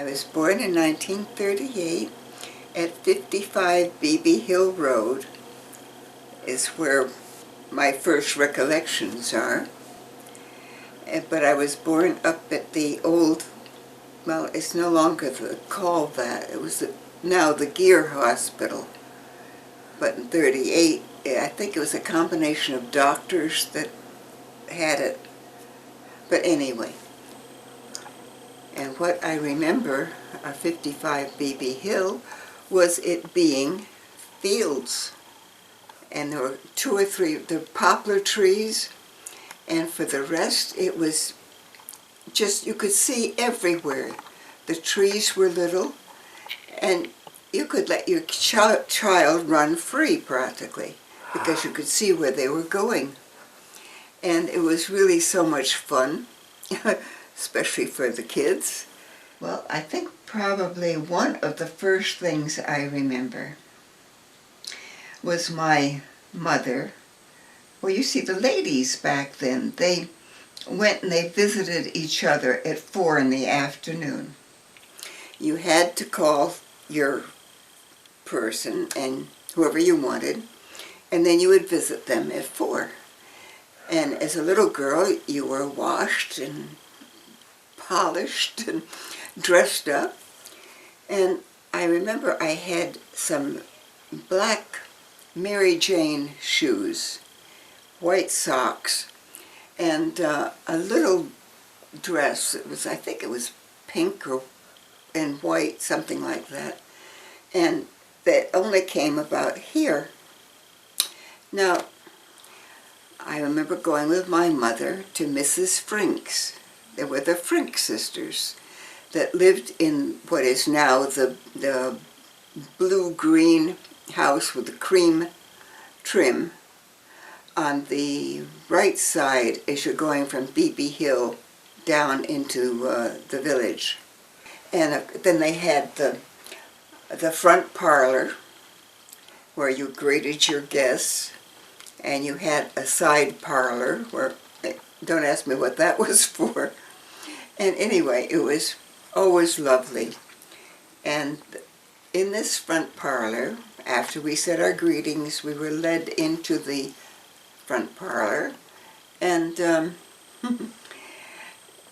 I was born in 1938 at 55 Beebe Hill Road is where my first recollections are. But I was born up at the old, well, it's no longer called that. It was now the Gear Hospital. But in 38, I think it was a combination of doctors that had it. But anyway. And what I remember of 55 Beebe Hill was it being fields. And there were 2 or 3 poplar trees, and for the rest it was just, you could see everywhere. The trees were little, and you could let your child run free practically, because you could see where they were going. And it was really so much fun, especially for the kids. Well, I think probably one of the first things I remember was my mother. Well, you see, the ladies back then, they went and they visited each other at 4 in the afternoon. You had to call your person and whoever you wanted, and then you would visit them at 4. And as a little girl, you were washed and polished and dressed up. And I remember I had some black Mary Jane shoes, white socks, and a little dress. It was, I think it was pink and white, something like that. And that only came about here. Now, I remember going with my mother to Mrs. Frink's. There were the Frink sisters that lived in what is now the blue-green house with the cream trim on the right side as you're going from Beebe Hill down into the village. And then they had the front parlor where you greeted your guests, and you had a side parlor where, don't ask me what that was for. And anyway, it was always lovely. And in this front parlor, after we said our greetings, we were led into the front parlor, and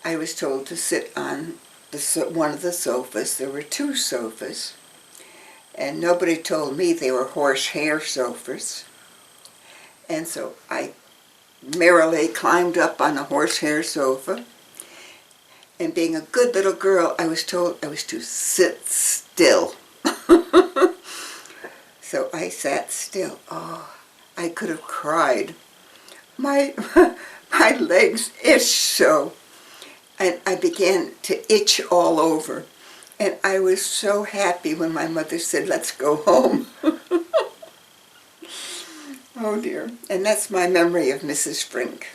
I was told to sit on one of the sofas. There were 2 sofas, and nobody told me they were horsehair sofas. And so I merrily climbed up on a horsehair sofa, and being a good little girl, I was told I was to sit still. So I sat still. Oh, I could have cried. My legs itched so, and I began to itch all over. And I was so happy when my mother said, "Let's go home." Oh dear. And that's my memory of Mrs. Frink.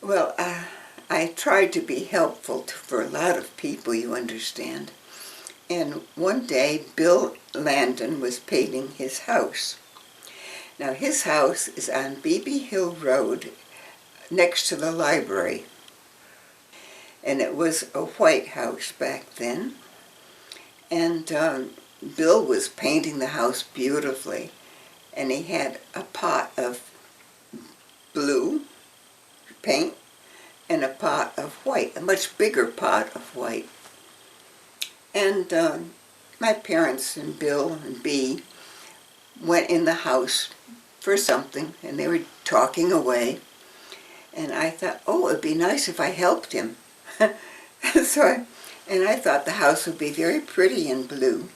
Well, I tried to be helpful for a lot of people, you understand. And one day, Bill Landon was painting his house. Now, his house is on Beebe Hill Road, next to the library. And it was a white house back then. And Bill was painting the house beautifully. And he had a pot of blue paint and a pot of white, a much bigger pot of white. And my parents and Bill and Bee went in the house for something, and they were talking away. And I thought, oh, it'd be nice if I helped him. And I thought the house would be very pretty in blue.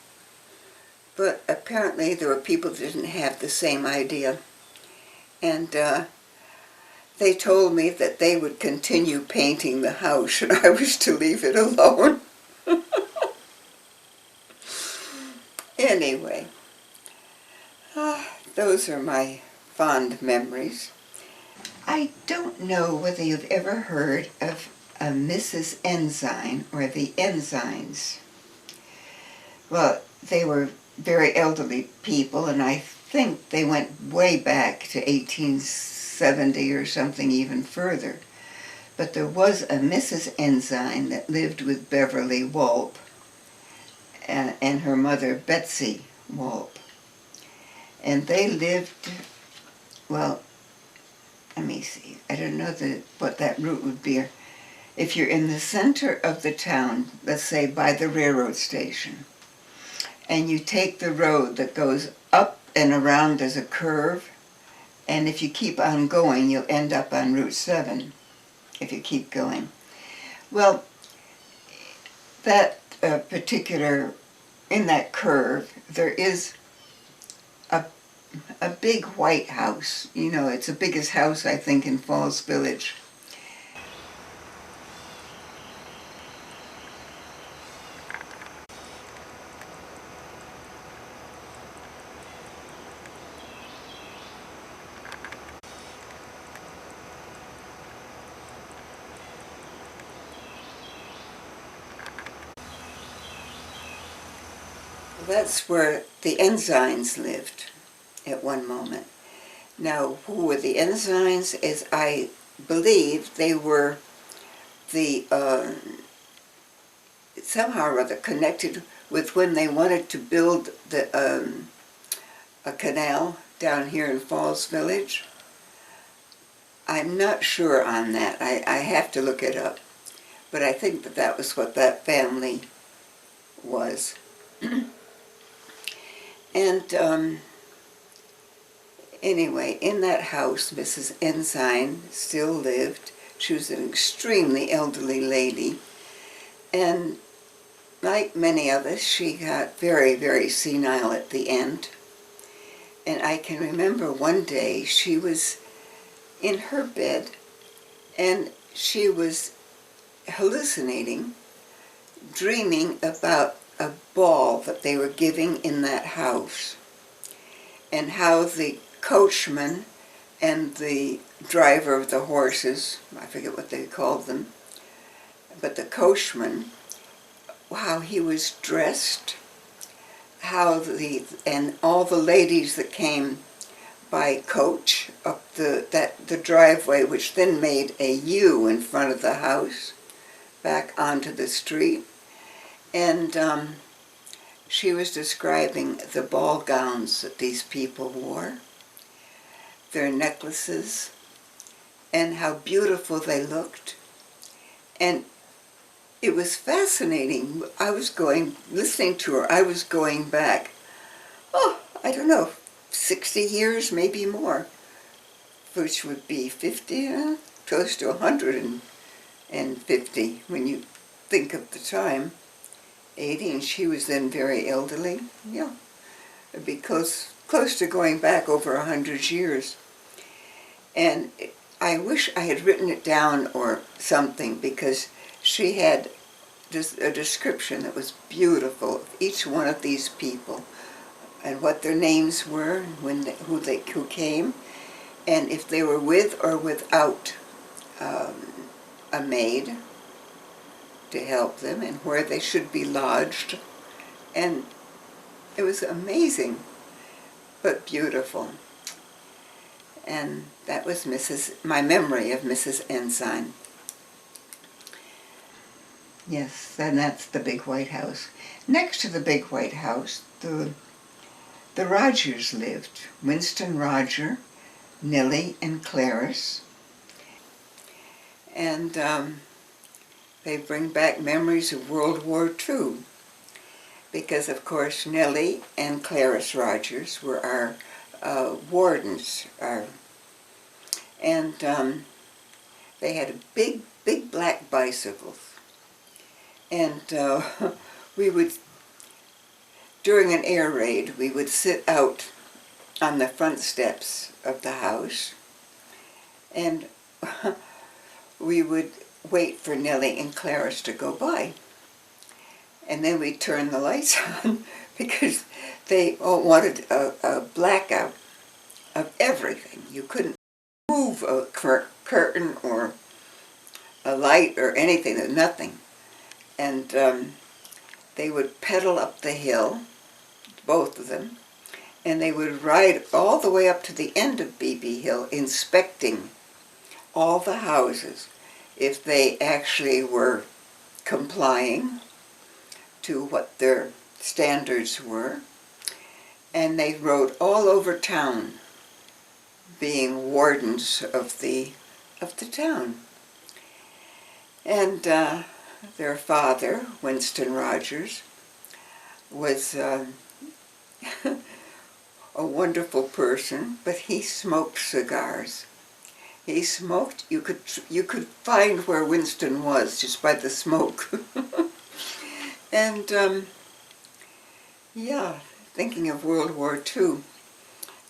But apparently there were people that didn't have the same idea. And they told me that they would continue painting the house and I was to leave it alone. Anyway, those are my fond memories. I don't know whether you've ever heard of a Mrs. Ensign or the Ensigns. Well, they were very elderly people, and I think they went way back to 1860 70 or something even further. But there was a Mrs. Ensign that lived with Beverly Walp and her mother Betsy Walp. And they lived, well, let me see, I don't know what that route would be. If you're in the center of the town, let's say by the railroad station, and you take the road that goes up and around as a curve, and if you keep on going, you'll end up on Route 7, if you keep going. Well, that in that curve, there is a big white house. You know, it's the biggest house, I think, in Falls Village. That's where the Ensigns lived at one moment. Now, who were the Ensigns? Is I believe they were the somehow or other connected with when they wanted to build a canal down here in Falls Village. I'm not sure on that. I have to look it up. But I think that was what that family was. And anyway, in that house, Mrs. Ensign still lived. She was an extremely elderly lady. And like many of us, she got very, very senile at the end. And I can remember one day she was in her bed and she was hallucinating, dreaming about a ball that they were giving in that house, and how the coachman and the driver of the horses, I forget what they called them, but the coachman, how he was dressed, and all the ladies that came by coach up the driveway, which then made a U in front of the house, back onto the street. And she was describing the ball gowns that these people wore, their necklaces, and how beautiful they looked. And it was fascinating. Listening to her, I was going back, I don't know, 60 years, maybe more, which would be 50, close to 150 when you think of the time. 80, and she was then very elderly. Yeah, it'd be close to going back over 100 years. And I wish I had written it down or something, because she had a description that was beautiful of each one of these people and what their names were, who came, and if they were with or without a maid to help them, and where they should be lodged. And it was amazing, but beautiful. And that was my memory of Mrs. Ensign. Yes, and that's the big white house. Next to the big white house, the Rogers lived. Winston Roger, Nellie, and Clarice. And they bring back memories of World War II, because of course Nellie and Clarice Rogers were our wardens, and they had a big black bicycles, and we would, during an air raid, we would sit out on the front steps of the house, and we would wait for Nellie and Clarice to go by. And then we'd turn the lights on because they all wanted a blackout of everything. You couldn't move a curtain or a light or anything, nothing. And they would pedal up the hill, both of them, and they would ride all the way up to the end of Beebe Hill, inspecting all the houses if they actually were complying to what their standards were. And they rode all over town, being wardens of the town. And their father, Winston Rogers, was a wonderful person, but he smoked cigars. He smoked, you could find where Winston was just by the smoke. And yeah, thinking of World War II,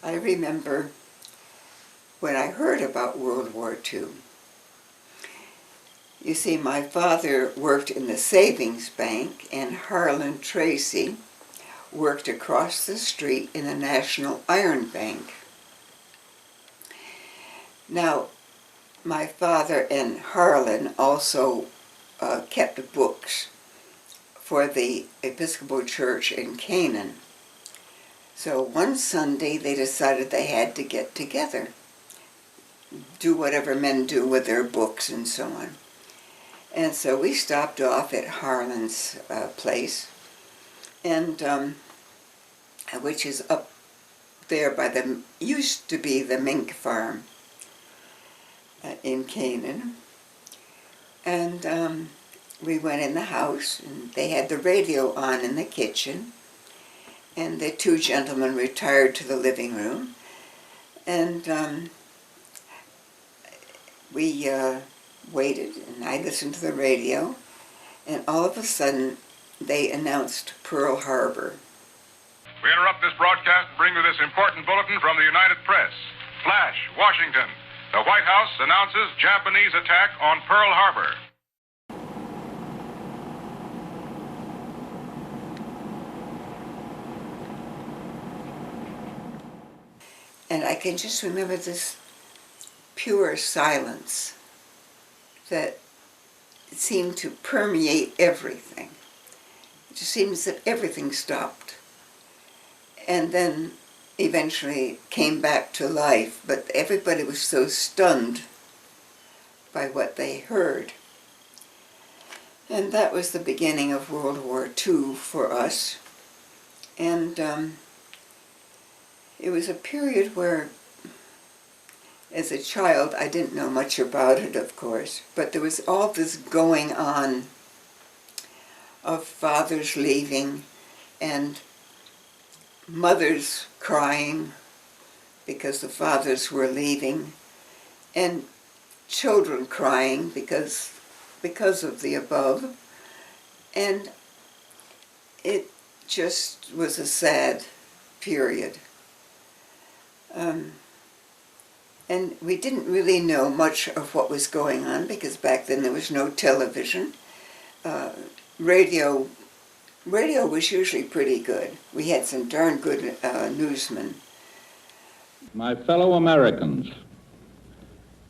I remember when I heard about World War II. You see, my father worked in the savings bank, and Harlan Tracy worked across the street in the National Iron Bank. Now, my father and Harlan also kept books for the Episcopal Church in Canaan. So one Sunday they decided they had to get together, do whatever men do with their books and so on. And so we stopped off at Harlan's place, and which is up there by the, used to be the mink farm in Canaan. And we went in the house, and they had the radio on in the kitchen, and the two gentlemen retired to the living room, and we waited, and I listened to the radio, and all of a sudden they announced Pearl Harbor. We interrupt this broadcast and bring you this important bulletin from the United Press. Flash, Washington. The White House announces Japanese attack on Pearl Harbor. And I can just remember this pure silence that seemed to permeate everything. It just seems that everything stopped. And then eventually came back to life, but everybody was so stunned by what they heard. And that was the beginning of World War II for us. And it was a period where, as a child, I didn't know much about it, of course, but there was all this going on of fathers leaving and mothers crying because the fathers were leaving, and children crying because of the above. And it just was a sad period. And we didn't really know much of what was going on, because back then there was no television. Radio was usually pretty good. We had some darn good newsmen. My fellow Americans,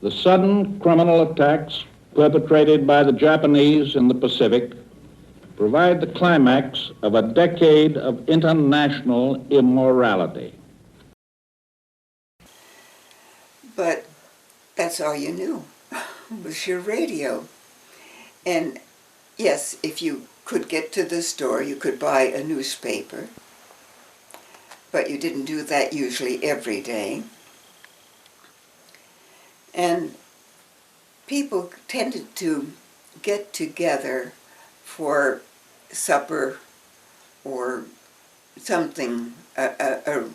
the sudden criminal attacks perpetrated by the Japanese in the Pacific provide the climax of a decade of international immorality. But that's all you knew, was your radio. And yes, if you could get to the store, you could buy a newspaper, but you didn't do that usually every day. And people tended to get together for supper or something, a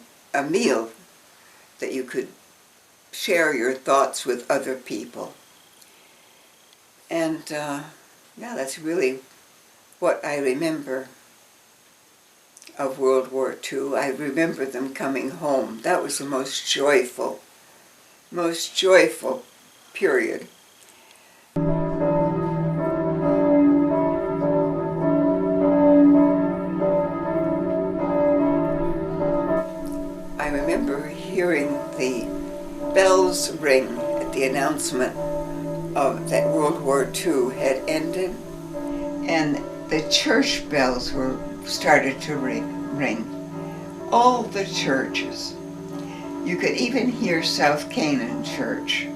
meal that you could share your thoughts with other people. And yeah, that's really what I remember of World War II. I remember them coming home. That was the most joyful period. I remember hearing the bells ring at the announcement of that World War II had ended, and the church bells started to ring all the churches. You could even hear South Canaan Church.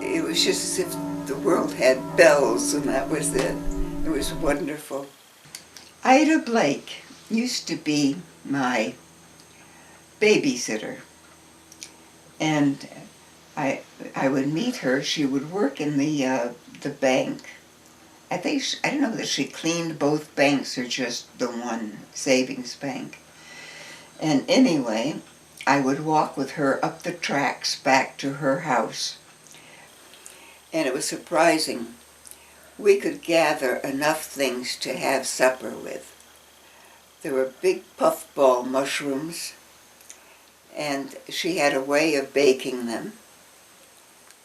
It was just as if the world had bells and that was it. It was wonderful. Ida Blake used to be my babysitter, and I would meet her. She would work in the bank. I don't know that she cleaned both banks or just the one savings bank. And anyway, I would walk with her up the tracks back to her house. And it was surprising. We could gather enough things to have supper with. There were big puffball mushrooms, and she had a way of baking them.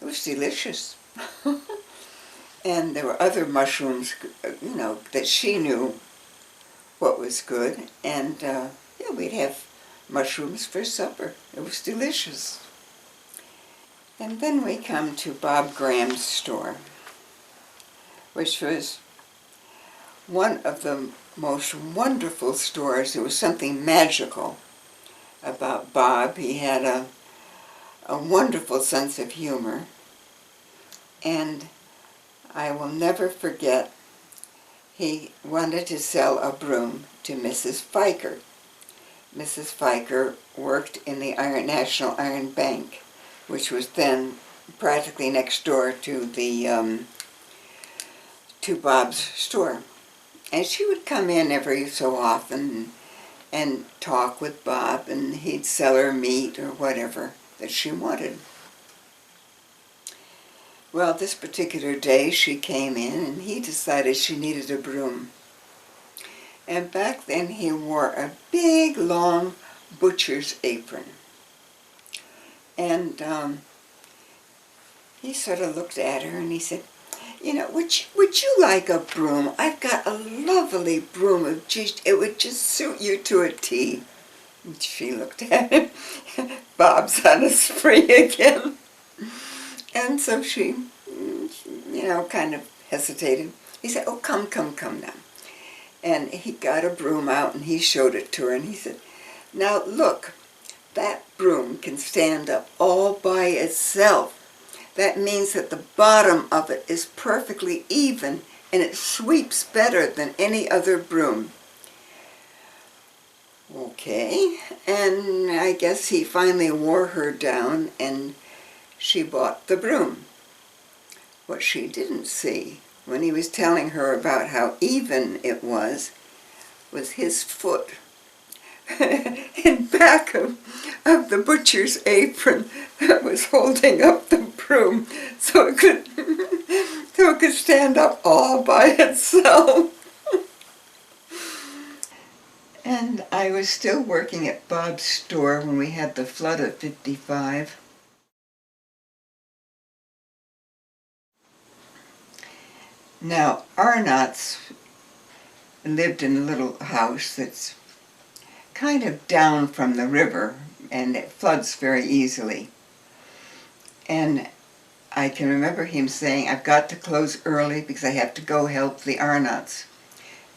It was delicious. And there were other mushrooms, that she knew what was good. And we'd have mushrooms for supper. It was delicious. And then we come to Bob Graham's store, which was one of the most wonderful stores. There was something magical about Bob. He had a wonderful sense of humor. And I will never forget, he wanted to sell a broom to Mrs. Fiker. Mrs. Fiker worked in the National Iron Bank, which was then practically next door to to Bob's store. And she would come in every so often and talk with Bob, and he'd sell her meat or whatever that she wanted. Well, this particular day she came in and he decided she needed a broom. And back then he wore a big, long butcher's apron. And he sort of looked at her and he said, would you like a broom? I've got a lovely broom. It would just suit you to a T. And she looked at him. Bob's on a spree again. And so she, kind of hesitated. He said, oh, come now. And he got a broom out and he showed it to her and he said, now look, that broom can stand up all by itself. That means that the bottom of it is perfectly even and it sweeps better than any other broom. Okay, and I guess he finally wore her down and she bought the broom. What she didn't see when he was telling her about how even it was his foot in back of the butcher's apron that was holding up the broom so it could stand up all by itself. And I was still working at Bob's store when we had the flood of '55. Now, Arnott's lived in a little house that's kind of down from the river, and it floods very easily. And I can remember him saying, I've got to close early because I have to go help the Arnotts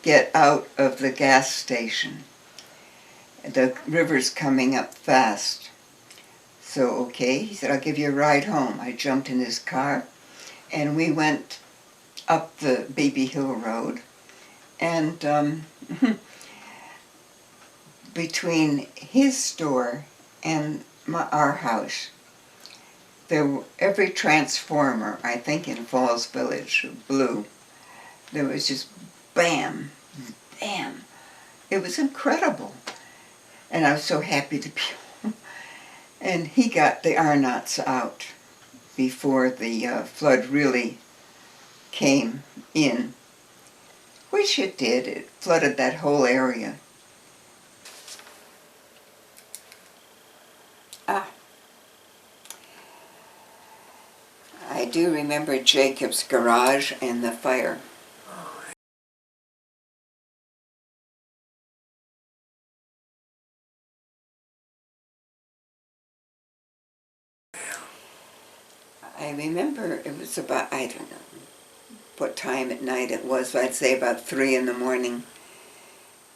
get out of the gas station. The river's coming up fast. So, okay, he said, I'll give you a ride home. I jumped in his car, and we went up the Baby Hill Road, and between his store and our house, every transformer, I think in Falls Village, blew. There was just bam, bam. It was incredible. And I was so happy to be home. And he got the Arnotts out before the flood really came in, which it did. It flooded that whole area. I do remember Jacob's garage and the fire. I remember it was about, I don't know what time at night it was, but I'd say about 3 in the morning.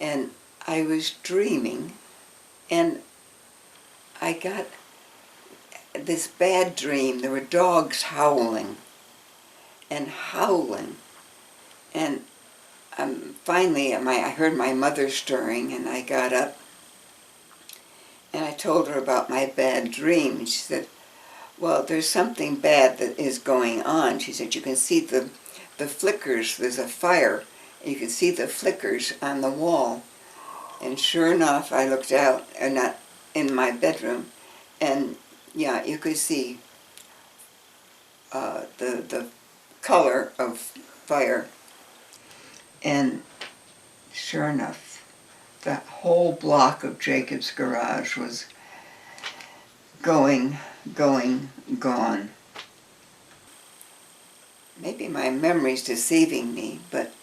And I was dreaming, and I got this bad dream. There were dogs howling and howling, and finally I heard my mother stirring, and I got up and I told her about my bad dream. And she said, well, there's something bad that is going on. She said, you can see the flickers. There's a fire. You can see the flickers on the wall. And sure enough, I looked out, not in my bedroom, and yeah, you could see the color of fire. And sure enough, the whole block of Jacob's garage was gone. Maybe my memory's deceiving me, but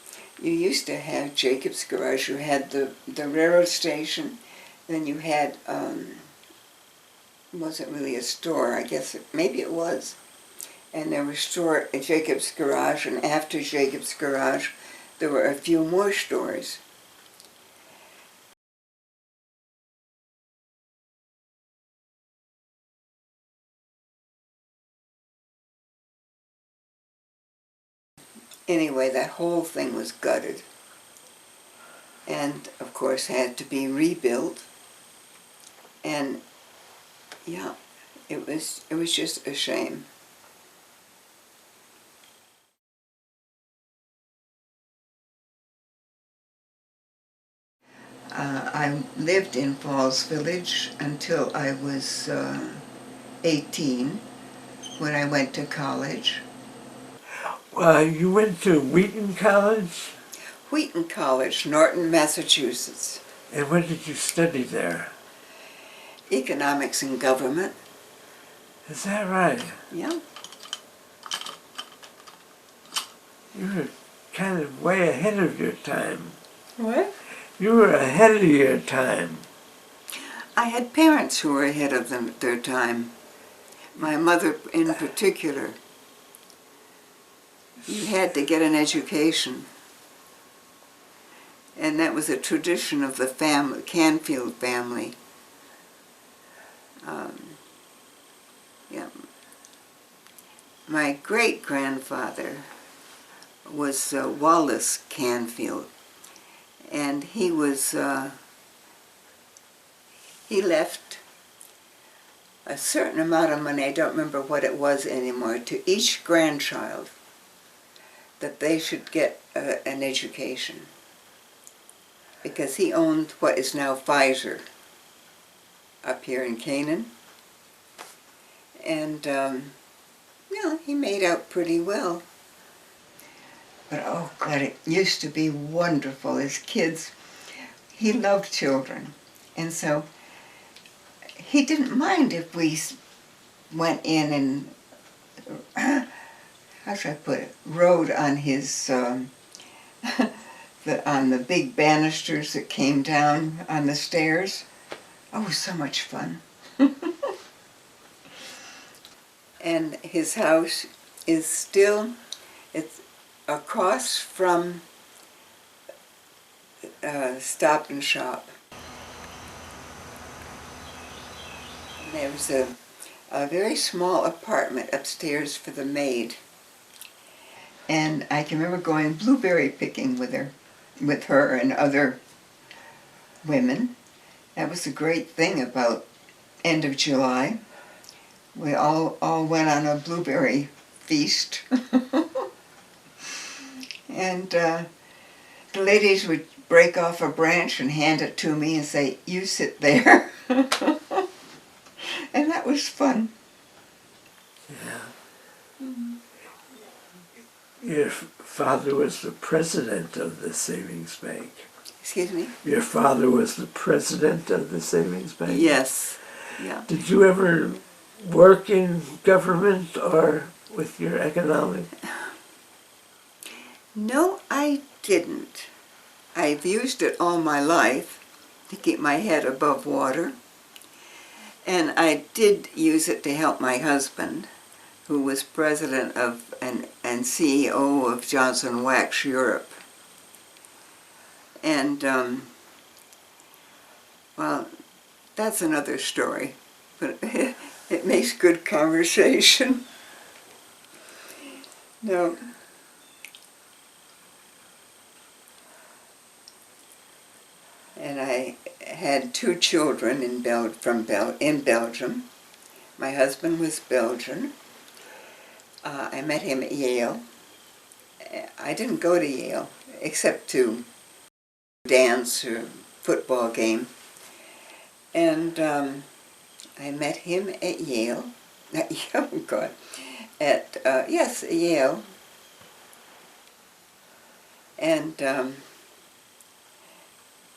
you used to have Jacob's garage. You had the railroad station, then you had, wasn't really a store, I guess, maybe it was. And there was a store at Jacob's garage, and after Jacob's garage, there were a few more stores. Anyway, that whole thing was gutted, and of course had to be rebuilt. And yeah, it was just a shame. I lived in Falls Village until I was 18, when I went to college. You went to Wheaton College? Wheaton College, Norton, Massachusetts. And what did you study there? Economics and government. Is that right? Yeah. You were kind of way ahead of your time. What? You were ahead of your time. I had parents who were ahead of their time. My mother in particular. You had to get an education. And that was a tradition of the Canfield family. Yeah. My great-grandfather was Wallace Canfield, and he left a certain amount of money, I don't remember what it was anymore, to each grandchild, that they should get an education, because he owned what is now Pfizer up here in Canaan. And yeah, he made out pretty well. But oh God, it used to be wonderful. As kids, he loved children, and so he didn't mind if we went in and how should I put it, rode on his on the big banisters that came down on the stairs. Oh, so much fun. And his house is still, it's across from Stop and Shop. And there was a very small apartment upstairs for the maid. And I can remember going blueberry picking with her and other women. That was the great thing about end of July. We all went on a blueberry feast. And the ladies would break off a branch and hand it to me and say, "You sit there." And that was fun. Yeah. Your father was the president of the savings bank. Excuse me? Your father was the president of the savings bank? Yes. Yeah. Did you ever work in government or with your economic? No, I didn't. I've used it all my life to keep my head above water. And I did use it to help my husband, who was president of and CEO of Johnson Wax Europe. And Well, that's another story, but it makes good conversation. No. And I had 2 children in Belgium. My husband was Belgian. I met him at Yale. I didn't go to Yale except to dance or football game. And I met him at Yale. Oh God. At Yale.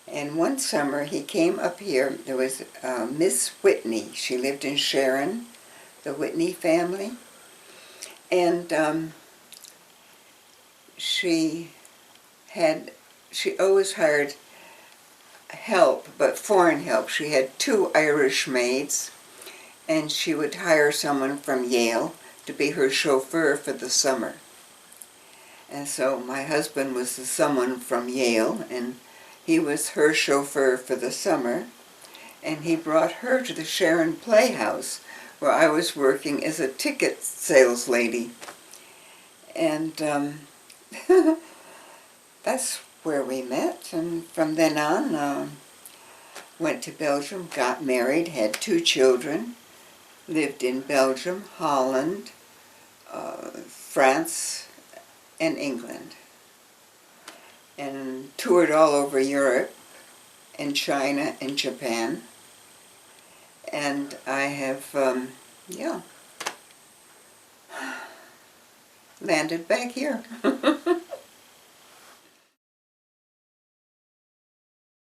And one summer he came up here. There was Miss Whitney. She lived in Sharon, the Whitney family. And she always hired help, but foreign help. She had 2 Irish maids, and she would hire someone from Yale to be her chauffeur for the summer. And so my husband was the someone from Yale, and he was her chauffeur for the summer, and he brought her to the Sharon Playhouse, where I was working as a ticket sales lady. And that's where we met, and from then on, went to Belgium, got married, had 2 children, lived in Belgium, Holland, France, and England, and toured all over Europe, and China, and Japan. And I have, landed back here.